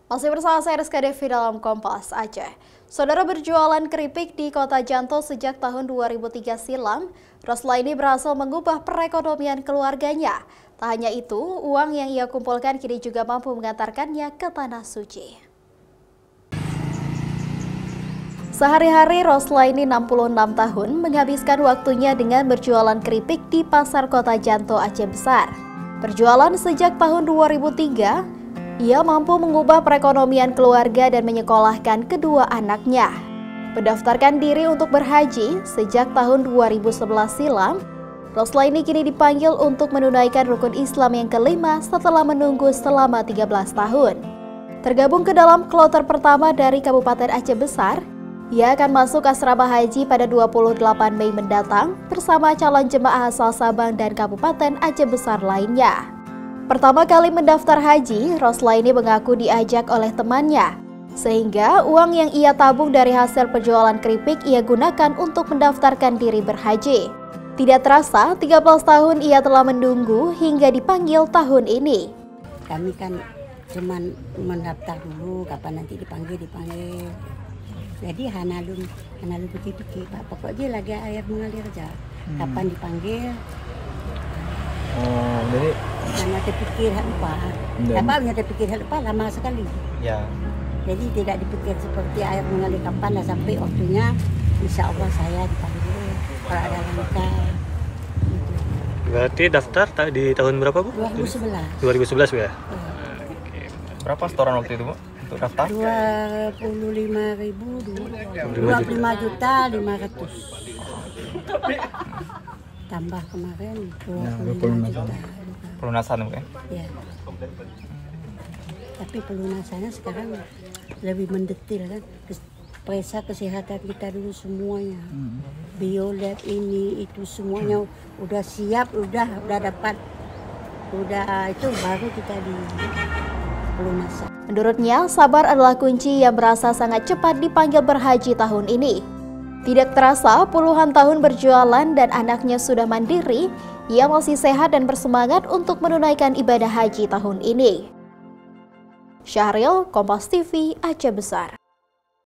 Masih bersama saya Rizka Devi dalam Kompas Aceh. Saudara berjualan keripik di Kota Janto sejak tahun 2003 silam, Roslaini berhasil mengubah perekonomian keluarganya. Tak hanya itu, uang yang ia kumpulkan kini juga mampu mengantarkannya ke Tanah Suci. Sehari-hari Roslaini 66 tahun menghabiskan waktunya dengan berjualan keripik di Pasar Kota Janto Aceh Besar. Berjualan sejak tahun 2003, ia mampu mengubah perekonomian keluarga dan menyekolahkan kedua anaknya. Mendaftarkan diri untuk berhaji sejak tahun 2011 silam, Roslaini kini dipanggil untuk menunaikan rukun Islam yang kelima setelah menunggu selama 13 tahun. Tergabung ke dalam kloter pertama dari Kabupaten Aceh Besar, ia akan masuk asrama haji pada 28 Mei mendatang bersama calon jemaah asal Sabang dan Kabupaten Aceh Besar lainnya. Pertama kali mendaftar haji, Roslaini mengaku diajak oleh temannya, sehingga uang yang ia tabung dari hasil penjualan keripik ia gunakan untuk mendaftarkan diri berhaji. Tidak terasa, 13 tahun ia telah menunggu hingga dipanggil tahun ini. Kami kan cuman mendaftar dulu, kapan nanti dipanggil. Jadi hanalun pikir-pikir, Pak, pokoknya lagi air mengalir aja. Kapan dipanggil? Oh, jadi Hanya terpikir hal lupa. Hanya terpikir hal lupa lama sekali. ya. Jadi tidak dipikir seperti air mengalir kapan lah sampai waktunya. Insya Allah saya dipanggil kalau ada langkah. Gitu. Berarti daftar di tahun berapa, Bu? 2011. 2011, Bu ya? Oke. Berapa setoran waktu itu, Bu? Untuk daftar? 25.500. Tambah kemarin 25 juta. Pelunasan, Bu ya? Ya. Tapi pelunasannya sekarang lebih mendetail kan. Periksa kesehatan kita dulu semuanya. Biolab ini itu semuanya udah siap, udah dapat. Udah itu baru kita di pelunasan. Menurutnya, sabar adalah kunci yang berasa sangat cepat dipanggil berhaji tahun ini. Tidak terasa, puluhan tahun berjualan dan anaknya sudah mandiri, ia masih sehat dan bersemangat untuk menunaikan ibadah haji tahun ini. Syahril, Kompas TV, Aceh Besar.